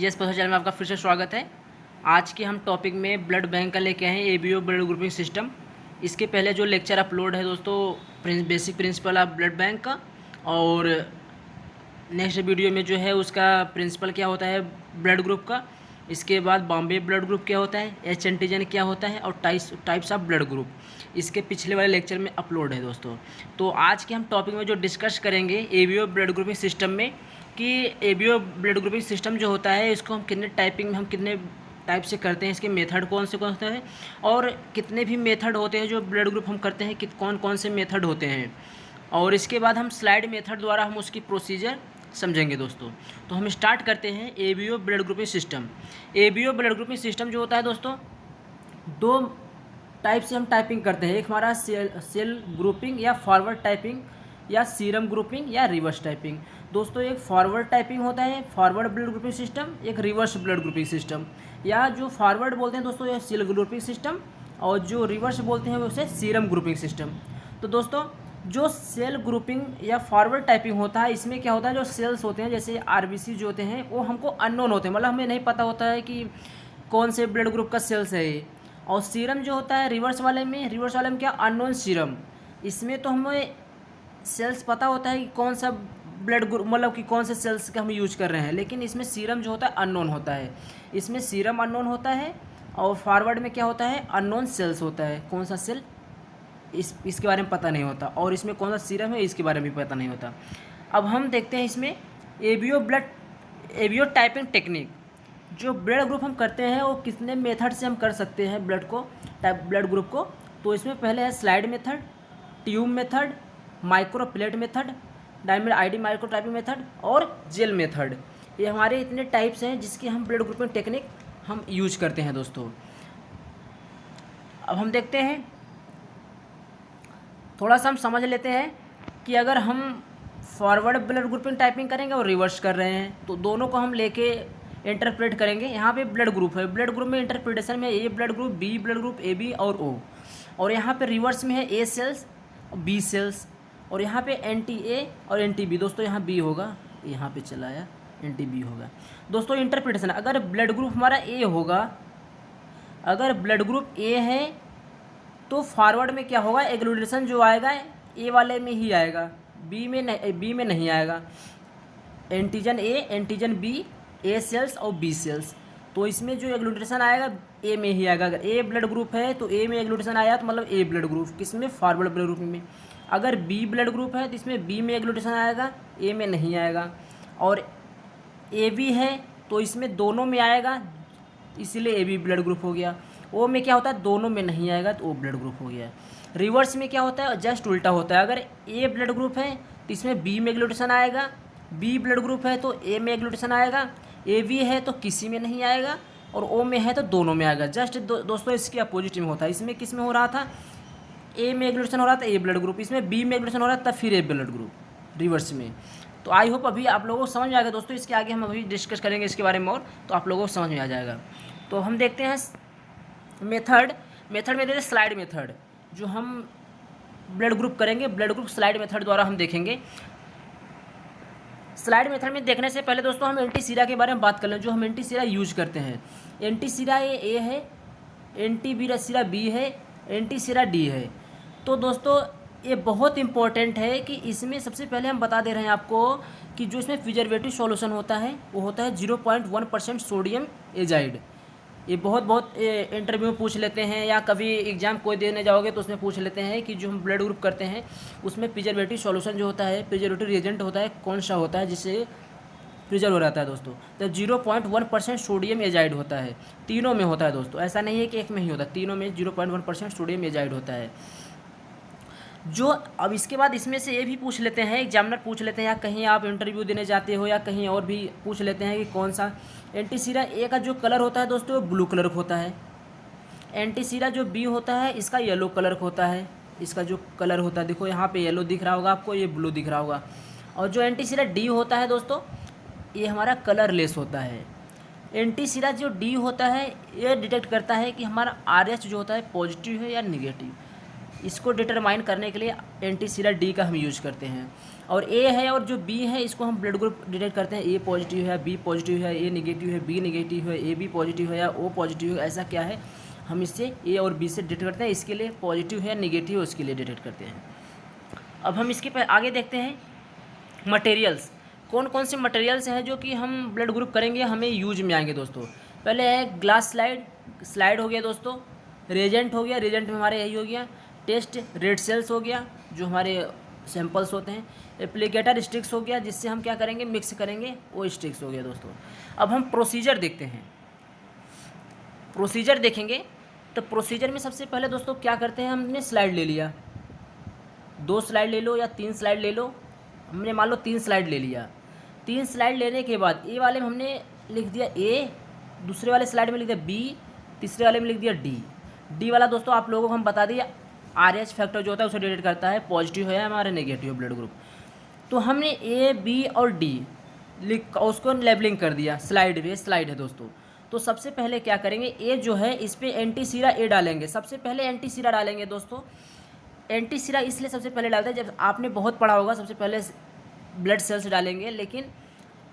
GS पढ़ो channel में आपका फिर से स्वागत है। आज के हम टॉपिक में ब्लड बैंक का लेके आए हैं एबीओ ब्लड ग्रुपिंग सिस्टम। इसके पहले जो लेक्चर अपलोड है दोस्तों basic principle of blood bank का, और नेक्स्ट वीडियो में जो है उसका प्रिंसिपल क्या होता है ब्लड ग्रुप का। इसके बाद बॉम्बे ब्लड ग्रुप क्या होता है, एच एंटीजन क्या होता है, और टाइप्स ऑफ ब्लड ग्रुप इसके पिछले वाले लेक्चर में अपलोड है दोस्तों। तो आज के हम टॉपिक में जो डिस्कस करेंगे एबीओ ब्लड ग्रुपिंग सिस्टम में कि एबीओ ब्लड ग्रुपिंग सिस्टम जो होता है इसको हम कितने टाइप से करते हैं, इसके मेथड कौन से हैं, और कितने भी मेथड होते हैं जो ब्लड ग्रुप हम करते हैं, कौन कौन से मेथड होते हैं। और इसके बाद हम स्लाइड मेथड द्वारा हम उसकी प्रोसीजर समझेंगे दोस्तों। तो हम स्टार्ट करते हैं ABO blood grouping system. ABO blood grouping system जो होता है दोस्तों, दो टाइप से हम टाइपिंग करते हैं। एक हमारा सेल ग्रुपिंग या फॉरवर्ड टाइपिंग, या सीरम ग्रुपिंग या रिवर्स टाइपिंग। दोस्तों एक फॉरवर्ड टाइपिंग होता है, फॉरवर्ड ब्लड ग्रुपिंग सिस्टम, एक रिवर्स ब्लड ग्रुपिंग सिस्टम। या जो फॉरवर्ड बोलते हैं दोस्तों ये सेल ग्रुपिंग सिस्टम, और जो रिवर्स बोलते हैं उसे सीरम ग्रुपिंग सिस्टम। तो दोस्तों जो सेल ग्रुपिंग या फॉरवर्ड टाइपिंग होता है, इसमें क्या होता है, जो सेल्स होते हैं जैसे आरबीसी जो होते हैं वो हमको अननोन होते हैं, मतलब हमें नहीं पता होता है कि कौन से ब्लड ग्रुप का सेल्स है ये। और सीरम जो होता है रिवर्स वाले में क्या अननोन सीरम, इसमें तो हमें सेल्स पता होता है कि कौन सा ब्लड ग्रुप, मतलब कि कौन से सेल्स का हम यूज कर रहे हैं, लेकिन इसमें सीरम जो होता है अननोन होता है। इसमें सीरम अननोन होता है, और फॉरवर्ड में क्या होता है अननोन सेल्स होता है, कौन सा सेल इसके बारे में पता नहीं होता, और इसमें कौन सा सीरम है इसके बारे में भी पता नहीं होता। अब हम देखते हैं इसमें एबीओ टाइपिंग टेक्निक। जो ब्लड ग्रुप हम करते हैं वो कितने मेथड से हम कर सकते हैं ब्लड ग्रुप को। तो इसमें पहले है slide method, tube method, microplate method, diamond ID microtyping method और जेल मेथड। ये हमारे इतने टाइप्स हैं जिसकी हम ब्लड ग्रुपिंग टेक्निक हम यूज करते हैं दोस्तों। अब हम देखते हैं, थोड़ा सा हम समझ लेते हैं कि अगर हम फॉरवर्ड ब्लड ग्रुपिंग टाइपिंग करेंगे और रिवर्स कर रहे हैं तो दोनों को हम लेके इंटरप्रेट करेंगे। यहाँ पे ब्लड ग्रुप है, ब्लड ग्रुप में इंटरप्रिटेशन में A blood group, B blood group, A B और ओ। और यहाँ पे रिवर्स में है ए सेल्स और बी सेल्स, और यहाँ पे एंटी ए और एंटी बी। दोस्तों यहाँ बी होगा, यहाँ पे चला आया, एंटी बी होगा। दोस्तों इंटरप्रिटेशन, अगर ब्लड ग्रुप हमारा ए होगा, अगर ब्लड ग्रुप ए है तो फॉरवर्ड में क्या होगा, एग्लूटेशन जो आएगा ए वाले में ही आएगा, बी में नहीं आएगा। Antigen A, antigen B, A cells और बी सेल्स। तो इसमें जो एग्लूटेशन आएगा ए में ही आएगा। अगर ए ब्लड ग्रुप है तो ए में एग्लूटेशन आया तो मतलब ए ब्लड ग्रुप, किसमें फॉरवर्ड ब्लड ग्रुप में। अगर बी ब्लड ग्रुप है तो इसमें बी में एग्लूटेशन आएगा, ए में नहीं आएगा। और ए बी है तो इसमें दोनों में आएगा, इसीलिए ए बी ब्लड ग्रुप हो गया। ओ में क्या होता है, दोनों में नहीं आएगा तो ओ ब्लड ग्रुप हो गया। रिवर्स में क्या होता है, जस्ट उल्टा होता है। अगर ए ब्लड ग्रुप है तो इसमें बी में एग्लूटेशन आएगा, बी ब्लड ग्रुप है तो ए में एग्लूटेशन आएगा, ए बी है तो किसी में नहीं आएगा, और ओ में है तो दोनों में आएगा। जस्ट दोस्तों इसके अपोजिट में होता है। इसमें किस में हो रहा था, ए में एग्लूटेशन हो रहा था ए ब्लड ग्रुप, इसमें बी में एग्लूटेशन हो रहा था तब फिर ए ब्लड ग्रुप रिवर्स में। तो आई होप अभी आप लोगों को समझ में आ गया दोस्तों। इसके आगे हम अभी डिस्कस करेंगे इसके बारे में और, तो आप लोगों को समझ में आ जाएगा। तो हम देखते हैं मेथड में देते हैं स्लाइड मेथड। जो हम ब्लड ग्रुप करेंगे, ब्लड ग्रुप स्लाइड मेथड द्वारा हम देखेंगे। स्लाइड मेथड में देखने से पहले दोस्तों हम एंटी सीरा के बारे में बात कर लें। जो हम एंटी सीरा यूज करते हैं, एंटी सीरा ए है, एंटी सीरा बी है, एंटी सीरा डी है। तो दोस्तों ये बहुत इंपॉर्टेंट है कि इसमें सबसे पहले हम बता दे रहे हैं आपको कि जो इसमें प्रिजर्वेटिव सॉल्यूशन होता है वो होता है 0.1% सोडियम एजाइड। ये बहुत इंटरव्यू में पूछ लेते हैं, या कभी एग्जाम कोई देने जाओगे तो उसमें पूछ लेते हैं कि जो हम ब्लड ग्रुप करते हैं उसमें प्रिजर्वेटिव सॉल्यूशन जो होता है, प्रिजर्वेटिव रिएजेंट होता है, कौन सा होता है जिससे प्रिजर्व हो रहता है दोस्तों। तो 0.1% सोडियम एजाइड होता है, तीनों में होता है दोस्तों। ऐसा नहीं है कि एक में ही होता है, तीनों में 0.1% सोडियम एजाइड होता है। जो अब इसके बाद इसमें से ये भी पूछ लेते हैं, एग्जामिनर पूछ लेते हैं, या कहीं आप इंटरव्यू देने जाते हो या कहीं और भी पूछ लेते हैं कि कौन सा एंटी सीरा ए का जो कलर होता है दोस्तों वो ब्लू कलर होता है। एंटी सीरा जो बी होता है इसका येलो कलर होता है। इसका जो कलर होता है, देखो यहाँ पे येलो दिख रहा होगा आपको, ये ब्लू दिख रहा होगा। और जो एंटी सीरा डी होता है दोस्तों, ये हमारा कलरलेस होता है। एंटी सीरा जो डी होता है ये डिटेक्ट करता है कि हमारा RH जो होता है पॉजिटिव है या निगेटिव। इसको डिटरमाइन करने के लिए एंटीसीरा डी का हम यूज करते हैं। और ए है और जो बी है इसको हम ब्लड ग्रुप डिटेक्ट करते हैं, ए पॉजिटिव है, बी पॉजिटिव है, ए निगेटिव है, बी निगेटिव है, ए बी पॉजिटिव है या ओ पॉजिटिव है, ऐसा क्या है हम इससे ए और बी से डिटेक्ट करते हैं। इसके लिए पॉजिटिव है निगेटिव उसके लिए डिटेक्ट करते हैं। अब हम इसके आगे देखते हैं मटेरियल्स, कौन कौन से मटेरियल्स हैं जो कि हम ब्लड ग्रुप करेंगे हमें यूज में आएंगे दोस्तों। पहले है ग्लास स्लाइड हो गया दोस्तों, रेजेंट हो गया, रेजेंट में हमारे यही हो गया, टेस्ट रेड सेल्स हो गया जो हमारे सैंपल्स होते हैं, एप्लीकेटर स्टिक्स हो गया जिससे हम क्या करेंगे मिक्स करेंगे, वो स्टिक्स हो गया दोस्तों। अब हम प्रोसीजर देखते हैं, प्रोसीजर देखेंगे तो प्रोसीजर में सबसे पहले दोस्तों क्या करते हैं, हमने स्लाइड ले लिया, 2 स्लाइड ले लो या 3 स्लाइड ले लो, हमने मान लो 3 स्लाइड ले लिया। 3 स्लाइड लेने के बाद ए वाले में हमने लिख दिया ए, दूसरे वाले स्लाइड में लिख दिया बी, तीसरे वाले में लिख दिया डी। डी वाला दोस्तों आप लोगों को हम बता दिया RH फैक्टर जो होता है उसे डिटेक्ट करता है पॉजिटिव है हमारे नेगेटिव ब्लड ग्रुप। तो हमने ए बी और डी लिख उसको लेबलिंग कर दिया, स्लाइड है दोस्तों। तो सबसे पहले क्या करेंगे, ए जो है इस पर एंटीसीरा ए डालेंगे, सबसे पहले एंटीसीरा डालेंगे दोस्तों। एंटीसीरा इसलिए सबसे पहले डालते हैं, जब आपने बहुत पढ़ा होगा सबसे पहले ब्लड सेल्स डालेंगे, लेकिन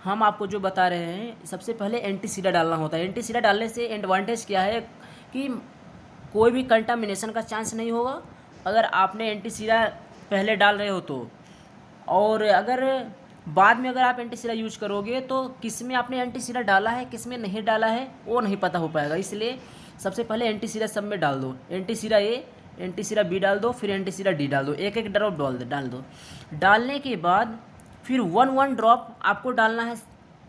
हम आपको जो बता रहे हैं सबसे पहले एंटीसीरा डालना होता है। एंटीसीरा डालने से एडवांटेज क्या है कि कोई भी कंटामिनेशन का चांस नहीं होगा अगर आपने एंटीसीरा पहले डाल रहे हो तो, और अगर बाद में अगर आप एंटीसीरा यूज करोगे तो किस में आपने एंटीसीरा डाला है किस में नहीं डाला है वो नहीं पता हो पाएगा। इसलिए सबसे पहले एंटीसीरा सब में डाल दो, एंटीसीरा ए एंटीसीरा बी डाल दो, फिर एंटीसीरा डी डाल दो, एक एक ड्रॉप डाल दो। डालने के बाद फिर 1 ड्रॉप आपको डालना है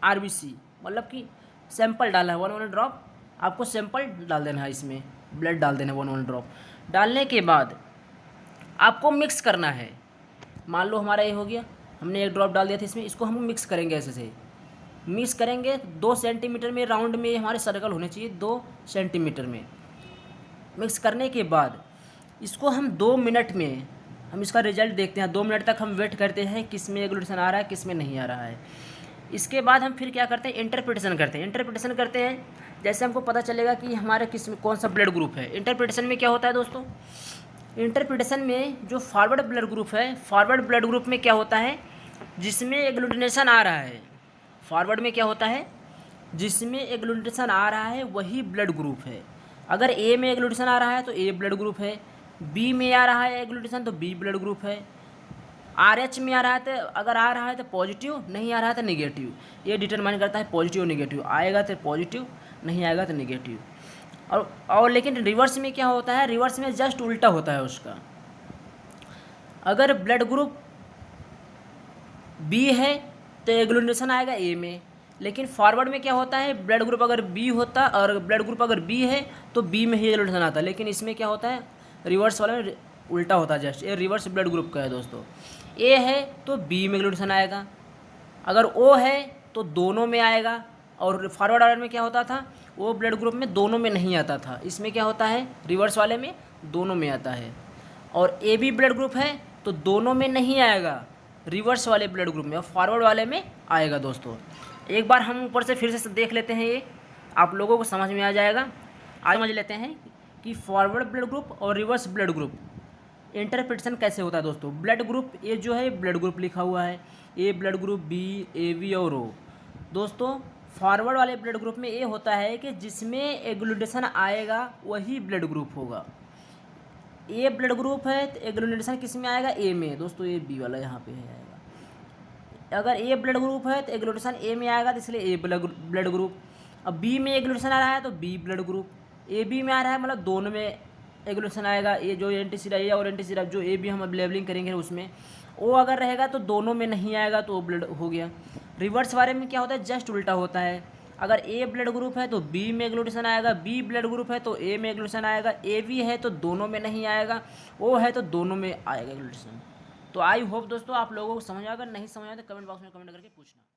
RBC, मतलब कि सैंपल डालना है, 1 ड्रॉप आपको सैंपल डाल देना है, इसमें ब्लड डाल देना है 1 ड्रॉप। डालने के बाद आपको मिक्स करना है, मान लो हमारा ये हो गया, हमने 1 ड्रॉप डाल दिया था इसमें, इसको हम मिक्स करेंगे, ऐसे से मिक्स करेंगे। 2 सेंटीमीटर में राउंड में हमारे सर्कल होने चाहिए, 2 सेंटीमीटर में मिक्स करने के बाद इसको हम 2 मिनट में हम इसका रिजल्ट देखते हैं। 2 मिनट तक हम वेट करते हैं किस में एग्लूटिनेशन आ रहा है किस में नहीं आ रहा है। इसके बाद हम फिर क्या करते हैं, इंटरप्रिटेशन करते हैं। जैसे हमको पता चलेगा कि हमारे किस में कौन सा ब्लड ग्रुप है। इंटरप्रिटेशन में क्या होता है दोस्तों, इंटरप्रिटेशन में जो फॉरवर्ड ब्लड ग्रुप है, फॉरवर्ड ब्लड ग्रुप में क्या होता है जिसमें एग्लूटिनेशन आ रहा है, फॉरवर्ड में क्या होता है जिसमें एग्लूटिनेशन आ रहा है वही ब्लड ग्रुप है। अगर ए में एग्लूटिनेशन आ रहा है तो ए ब्लड ग्रुप है, बी में आ रहा है एग्लूटिनेशन तो बी ब्लड ग्रुप है, RH में आ रहा है तो अगर आ रहा है तो पॉजिटिव, नहीं आ रहा है तो निगेटिव। ये डिटरमाइन करता है पॉजिटिव निगेटिव, आएगा तो पॉजिटिव नहीं आएगा तो निगेटिव। और लेकिन रिवर्स में क्या होता है, रिवर्स में जस्ट उल्टा होता है उसका। अगर ब्लड ग्रुप बी है तो एग्लूटिनेशन आएगा ए में, लेकिन फॉरवर्ड में क्या होता है, ब्लड ग्रुप अगर बी होता और ब्लड ग्रुप अगर बी है तो बी में ही एग्लूटिनेशन आता है, लेकिन इसमें क्या होता है रिवर्स वाले में उल्टा होता है जस्ट। ये रिवर्स ब्लड ग्रुप का है दोस्तों। ए है तो बी में एग्लूटिनेशन आएगा, अगर ओ है तो दोनों में आएगा, और फॉरवर्ड ऑर्डर में क्या होता था वो ब्लड ग्रुप में दोनों में नहीं आता था, इसमें क्या होता है रिवर्स वाले में दोनों में आता है। और ए बी ब्लड ग्रुप है तो दोनों में नहीं आएगा, रिवर्स वाले ब्लड ग्रुप में और फॉरवर्ड वाले में आएगा दोस्तों। एक बार हम ऊपर से फिर से देख लेते हैं, ये आप लोगों को समझ में आ जाएगा। आज समझ लेते हैं कि फॉरवर्ड ब्लड ग्रुप और रिवर्स ब्लड ग्रुप इंटरप्रिटेशन कैसे होता है दोस्तों। ब्लड ग्रुप ए जो है ब्लड ग्रुप लिखा हुआ है, A blood group B A B और ओ। दोस्तों फॉरवर्ड वाले ब्लड ग्रुप में ये होता है कि जिसमें एग्लूटिनेशन आएगा वही ब्लड ग्रुप होगा। ए ब्लड ग्रुप है तो एग्लूटिनेशन किस में आएगा, ए में दोस्तों, ए बी वाला यहाँ पे है आएगा। अगर ए ब्लड ग्रुप है तो एग्लूटिनेशन ए में आएगा तो इसलिए ए ब्लड ग्रुप। अब बी में एग्लूटिनेशन आ रहा है तो B blood group, A B में आ रहा है मतलब दोनों में एग्लूटिनेशन आएगा। ये जो एंटीसीरा ए और एंटीसीरा जो ए बी हम अब लेबलिंग करेंगे उसमें वो अगर रहेगा तो दोनों में नहीं आएगा तो वो ब्लड हो गया। रिवर्स वाले में क्या होता है जस्ट उल्टा होता है, अगर ए ब्लड ग्रुप है तो बी में एग्लूटिनेशन आएगा, बी ब्लड ग्रुप है तो ए में एग्लूटिनेशन आएगा, ए बी है तो दोनों में नहीं आएगा, ओ है तो दोनों में आएगा एग्लूटिनेशन। तो आई होप दोस्तों आप लोगों को समझ आएगा, नहीं समझ आए तो कमेंट बॉक्स में कमेंट करके पूछना।